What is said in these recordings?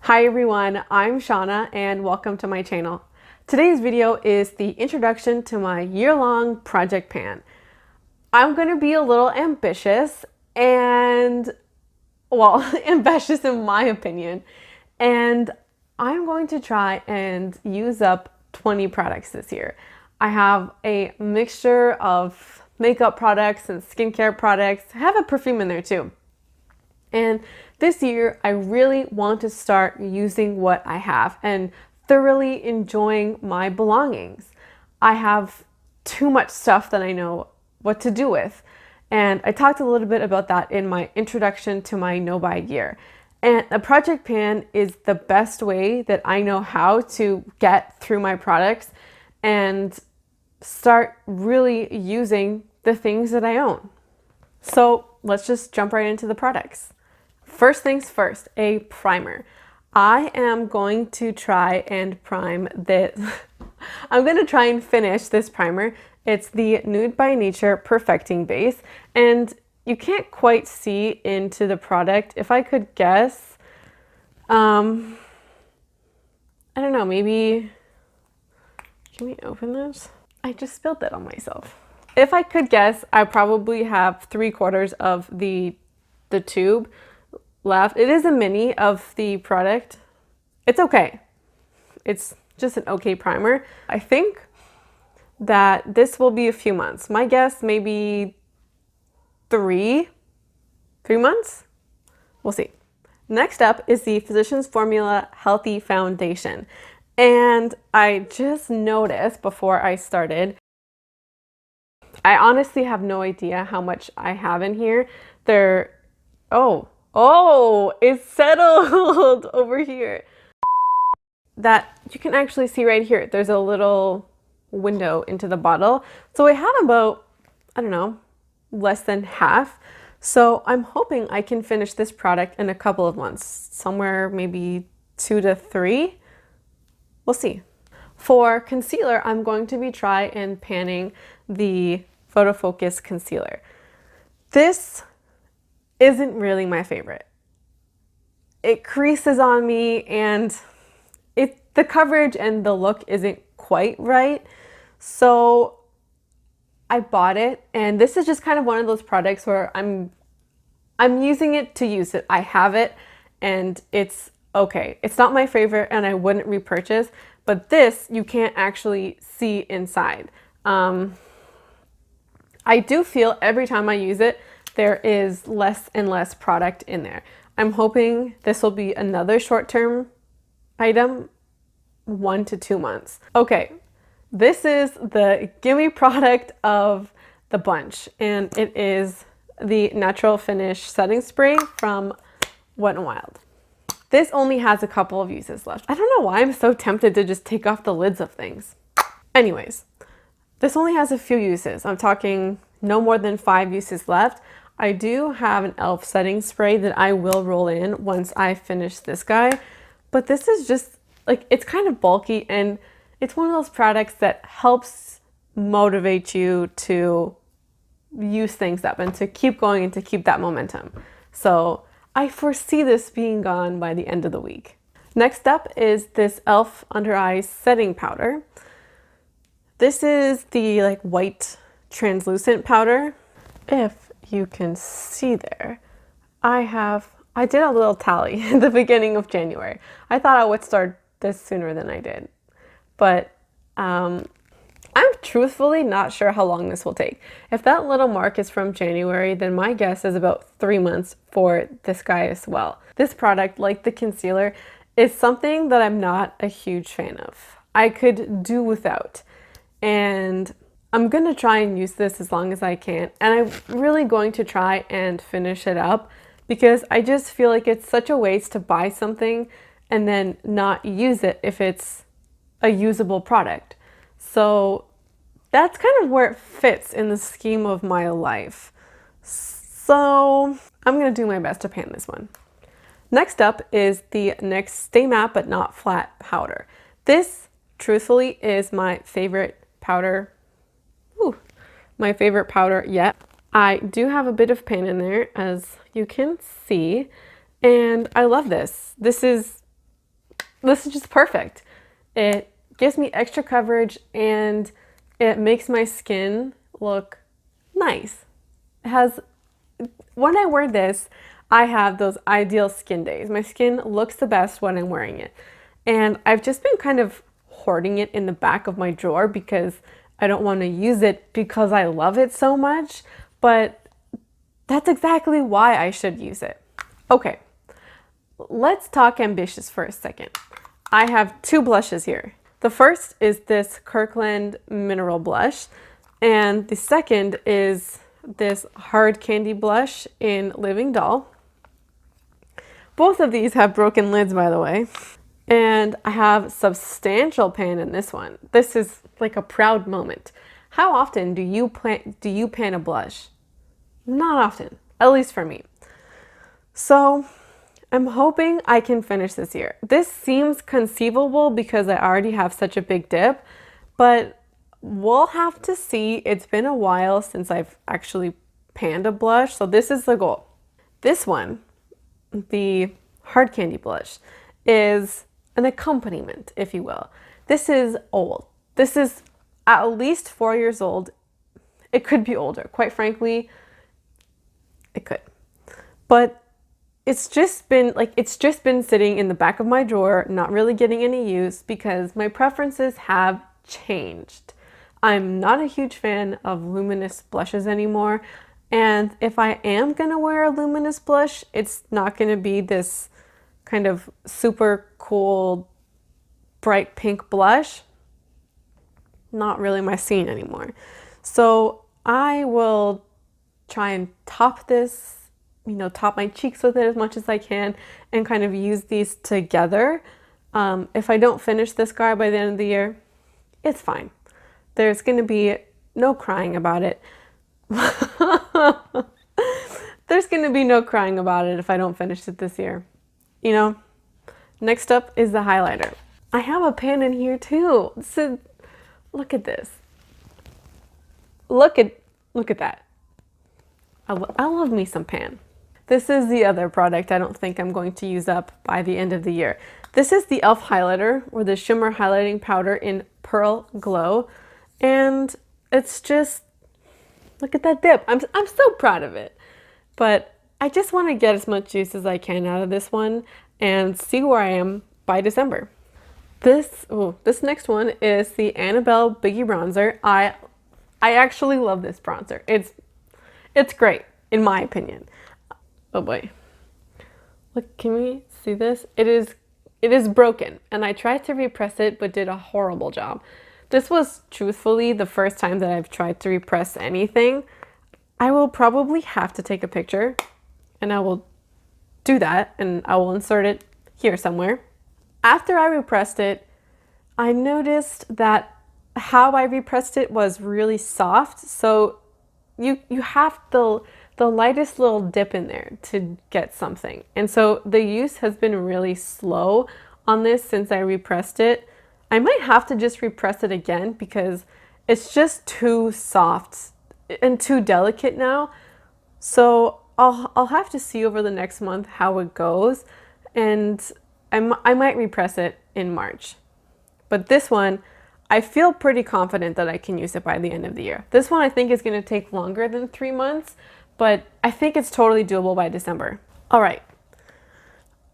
Hi everyone, I'm Shauna and welcome to my channel. Today's video is the introduction to my year-long project pan. I'm going to be a little ambitious and, well, ambitious in my opinion, and I'm going to try and use up 20 products this year. I have a mixture of makeup products and skincare products. I have a perfume in there too. And this year, I really want to start using what I have and thoroughly enjoying my belongings. I have too much stuff that I know what to do with. And I talked a little bit about that in my introduction to my no-buy year. And a project pan is the best way that I know how to get through my products and start really using the things that I own. So let's just jump right into the products. First things first, a primer. I am going to try and prime this. I'm going to try and finish this primer. It's the Nude by Nature Perfecting Base, and you can't quite see into the product. If I could guess, I don't know, maybe, can we open this? I just spilled that on myself. If I could guess, I probably have 3/4 of the tube left. It is a mini of the product. It's okay. It's just an okay primer. I think that this will be a few months. My guess, maybe three months? We'll see. Next up is the Physicians Formula Healthy Foundation. And I just noticed before I started, I honestly have no idea how much I have in here. Oh, it's settled over here. That you can actually see right here. There's a little window into the bottle. So I have about, I don't know, less than half. So I'm hoping I can finish this product in a couple of months, somewhere maybe 2 to 3. We'll see. For concealer, I'm going to be trying and panning the Photo Focus concealer. This isn't really my favorite. It creases on me and the coverage and the look isn't quite right. So I bought it, and this is just kind of one of those products where I'm using it to use it. I have it and it's okay. It's not my favorite and I wouldn't repurchase, but this you can't actually see inside. I do feel every time I use it, there is less and less product in there. I'm hoping this will be another short-term item, 1 to 2 months. Okay, this is the gimme product of the bunch, and it is the Natural Finish Setting Spray from Wet n Wild. This only has a couple of uses left. I don't know why I'm so tempted to just take off the lids of things. Anyways, this only has a few uses. I'm talking no more than 5 uses left. I do have an e.l.f. setting spray that I will roll in once I finish this guy, but this is just like, it's kind of bulky and it's one of those products that helps motivate you to use things up and to keep going and to keep that momentum. So I foresee this being gone by the end of the week. Next up is this e.l.f. Under Eye Setting Powder. This is the like white translucent powder. If you can see there, I did a little tally at the beginning of January. I thought I would start this sooner than I did, but I'm truthfully not sure how long this will take. If that little mark is from January, then my guess is about 3 months for this guy as well. This product, like the concealer, is something that I'm not a huge fan of. I could do without, and I'm gonna try and use this as long as I can, and I'm really going to try and finish it up because I just feel like it's such a waste to buy something and then not use it if it's a usable product. So that's kind of where it fits in the scheme of my life. So I'm gonna do my best to pan this one. Next up is the NYX Stay Matte But Not Flat powder. This, truthfully, is my favorite powder. My favorite powder yet. I do have a bit of paint in there, as you can see, and I love this. This is this is just perfect. It gives me extra coverage and it makes my skin look nice. It has, when I wear this, I have those ideal skin days. My skin looks the best when I'm wearing it. And I've just been kind of hoarding it in the back of my drawer because I don't want to use it because I love it so much, but that's exactly why I should use it. Okay, let's talk ambitious for a second. I have two blushes here. The first is this Kirkland Mineral Blush, and the second is this Hard Candy Blush in Living Doll. Both of these have broken lids, by the way. And I have substantial pan in this one. This is like a proud moment. How often do you pan a blush? Not often, at least for me. So I'm hoping I can finish this year. This seems conceivable because I already have such a big dip, but we'll have to see. It's been a while since I've actually panned a blush, so this is the goal. This one, the Hard Candy Blush, is an accompaniment, if you will. This is old. This is at least 4 years old. It could be older. Quite frankly, it could. But it's just been sitting in the back of my drawer, not really getting any use because my preferences have changed. I'm not a huge fan of luminous blushes anymore. And if I am gonna wear a luminous blush, it's not gonna be this kind of super cool, bright pink blush. Not really my scene anymore. So I will try and top this, top my cheeks with it as much as I can and kind of use these together. If I don't finish this guy by the end of the year, it's fine. There's gonna be no crying about it. There's gonna be no crying about it if I don't finish it this year. Next up is the highlighter. I have a pan in here too. So look at this. Look at that. I love me some pan. This is the other product I don't think I'm going to use up by the end of the year. This is the e.l.f. highlighter or the shimmer highlighting powder in Pearl Glow. And it's just, look at that dip. I'm so proud of it. But I just want to get as much juice as I can out of this one and see where I am by December. This next one is the Annabelle Biggie Bronzer. I actually love this bronzer. It's great, in my opinion. Oh boy. Look, can we see this? It is broken, and I tried to repress it, but did a horrible job. This was truthfully the first time that I've tried to repress anything. I will probably have to take a picture, and I will do that, and I will insert it here somewhere. After I repressed it, I noticed that how I repressed it was really soft, so you have the lightest little dip in there to get something. And so the use has been really slow on this since I repressed it. I might have to just repress it again because it's just too soft and too delicate now. So I'll have to see over the next month how it goes, and I might repress it in March. But this one, I feel pretty confident that I can use it by the end of the year. This one I think is going to take longer than 3 months, but I think it's totally doable by December. All right,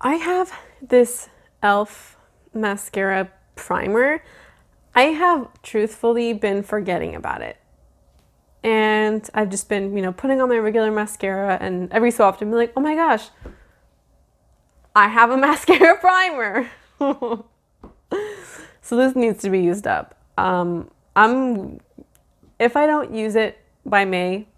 I have this e.l.f. mascara primer. I have truthfully been forgetting about it. And I've just been, putting on my regular mascara, and every so often be like, oh my gosh, I have a mascara primer. So this needs to be used up. If I don't use it by May,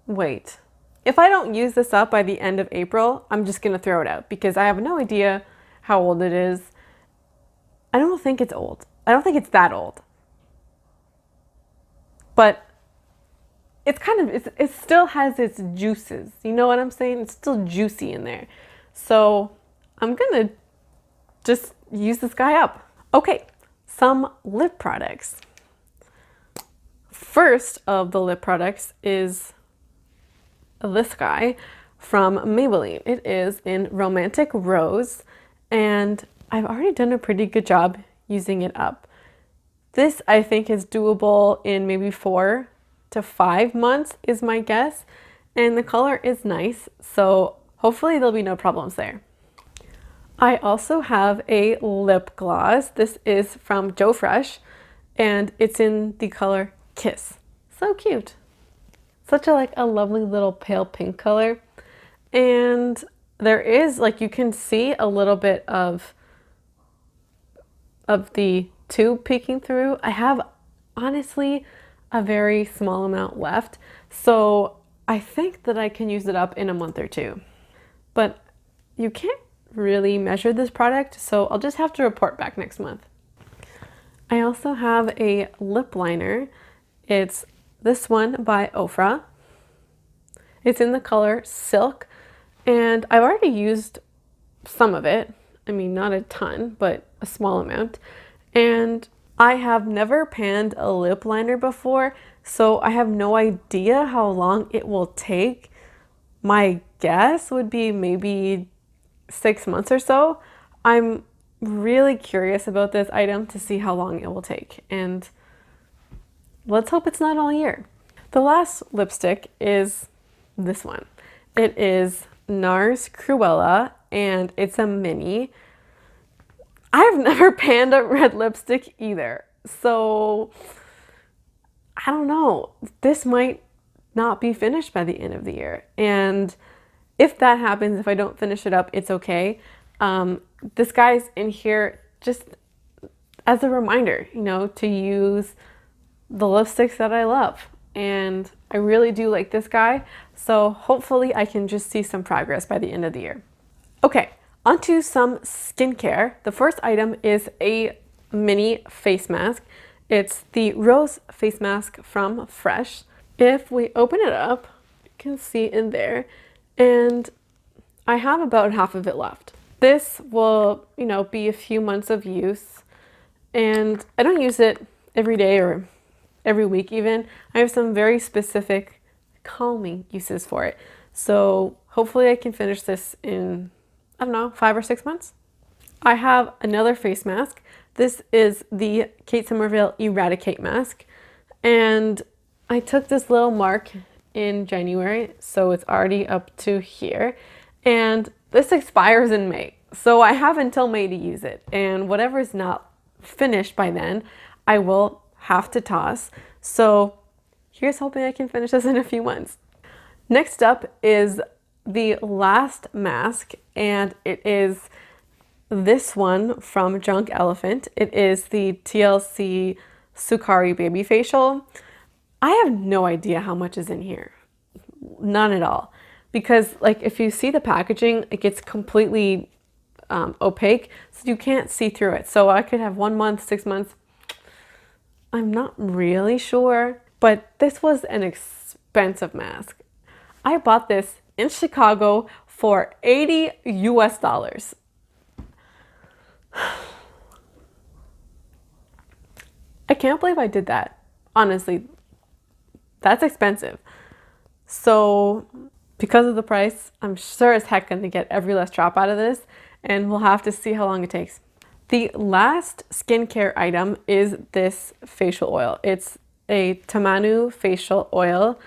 if I don't use this up by the end of April, I'm just gonna throw it out because I have no idea how old it is. I don't think it's old. I don't think it's that old. But it still has its juices. You know what I'm saying? It's still juicy in there. So I'm gonna just use this guy up. Okay, some lip products. First of the lip products is this guy from Maybelline. It is in Romantic Rose, and I've already done a pretty good job using it up. This I think is doable in maybe 4 to 5 months is my guess. And the color is nice, so hopefully there'll be no problems there. I also have a lip gloss. This is from Joe Fresh, and it's in the color Kiss. So cute. Such a lovely little pale pink color. And there is, like, you can see a little bit of the tube peeking through. I have honestly a very small amount left, so I think that I can use it up in a month or two. But you can't really measure this product, so I'll just have to report back next month. I also have a lip liner. It's this one by Ofra. It's in the color Silk, and I've already used some of it. I mean, not a ton, but a small amount. And I have never panned a lip liner before, so I have no idea how long it will take. My guess would be maybe 6 months or so. I'm really curious about this item to see how long it will take, and let's hope it's not all year. The last lipstick is this one. It is NARS Cruella, and it's a mini. I've never panned a red lipstick either, so I don't know. This might not be finished by the end of the year, and if that happens, if I don't finish it up, it's okay. This guy's in here just as a reminder, you know, to use the lipsticks that I love. And I really do like this guy. So hopefully I can just see some progress by the end of the year. Okay, onto some skincare. The first item is a mini face mask. It's the Rose face mask from Fresh. If we open it up, you can see in there, and I have about half of it left. This will, you know, be a few months of use, and I don't use it every day or every week even. I have some very specific calming uses for it. So hopefully I can finish this in, I don't know, 5 or 6 months. I have another face mask. This is the Kate Somerville Eradicate mask, and I took this little mark in January, so it's already up to here, and this expires in May, so I have until May to use it, and whatever is not finished by then I will have to toss. So here's hoping I can finish this in a few months. Next up is the last mask, and it is this one from Drunk Elephant. It is the TLC Sukari Baby Facial. I have no idea how much is in here. None at all. Because like if you see the packaging, it gets completely opaque, so you can't see through it. So I could have 1 month, 6 months. I'm not really sure, but this was an expensive mask. I bought this in Chicago for $80 US. I can't believe I did that. Honestly, that's expensive. So because of the price, I'm sure as heck gonna get every last drop out of this, and we'll have to see how long it takes. The last skincare item is this facial oil. It's a Tamanu facial oil,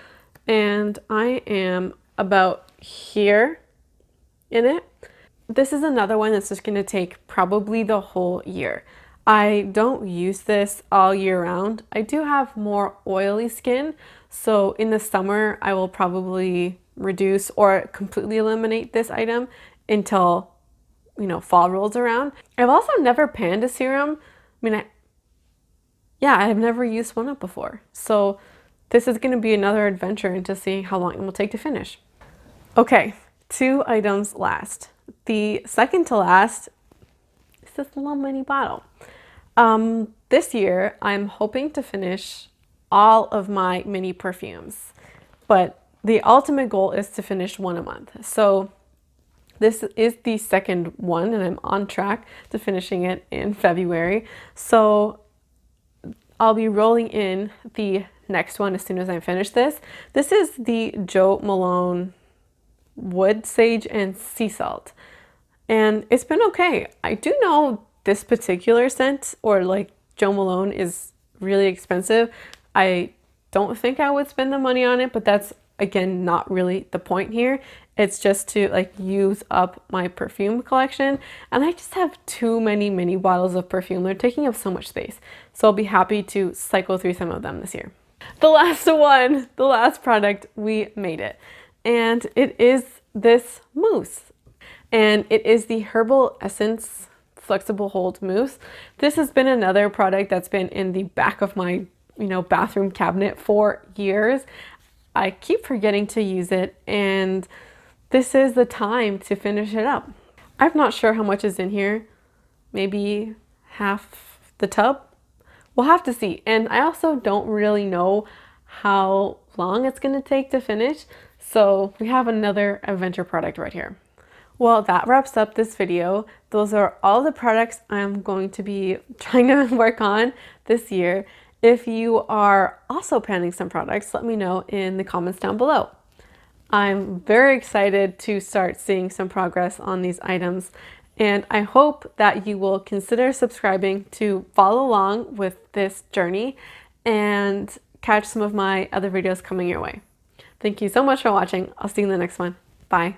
and I am about here in it. This is another one that's just gonna take probably the whole year. I don't use this all year round. I do have more oily skin, so in the summer I will probably reduce or completely eliminate this item until, you know, fall rolls around. I've also never panned a serum. I mean, I've never used one up before. So this is gonna be another adventure into seeing how long it will take to finish. Okay, 2 items last. The second to last is this little mini bottle. This year, I'm hoping to finish all of my mini perfumes, but the ultimate goal is to finish 1 a month. So this is the second one, and I'm on track to finishing it in February. So I'll be rolling in the next one as soon as I finish this. This is the Jo Malone Wood Sage and Sea Salt. and it's been okay. I do know this particular scent, or like Jo Malone, is really expensive. I don't think I would spend the money on it, but that's again not really the point here. It's just to like use up my perfume collection, and I just have too many mini bottles of perfume. They're taking up so much space. So I'll be happy to cycle through some of them this year. The last one, the last product, we made it. And it is this mousse. And it is the Herbal Essence Flexible Hold Mousse. This has been another product that's been in the back of my, bathroom cabinet for years. I keep forgetting to use it, and this is the time to finish it up. I'm not sure how much is in here. Maybe half the tub? We'll have to see. And I also don't really know how long it's going to take to finish. So we have another adventure product right here. Well, that wraps up this video. Those are all the products I'm going to be trying to work on this year. If you are also planning some products, let me know in the comments down below. I'm very excited to start seeing some progress on these items, and I hope that you will consider subscribing to follow along with this journey and catch some of my other videos coming your way. Thank you so much for watching. I'll see you in the next one. Bye.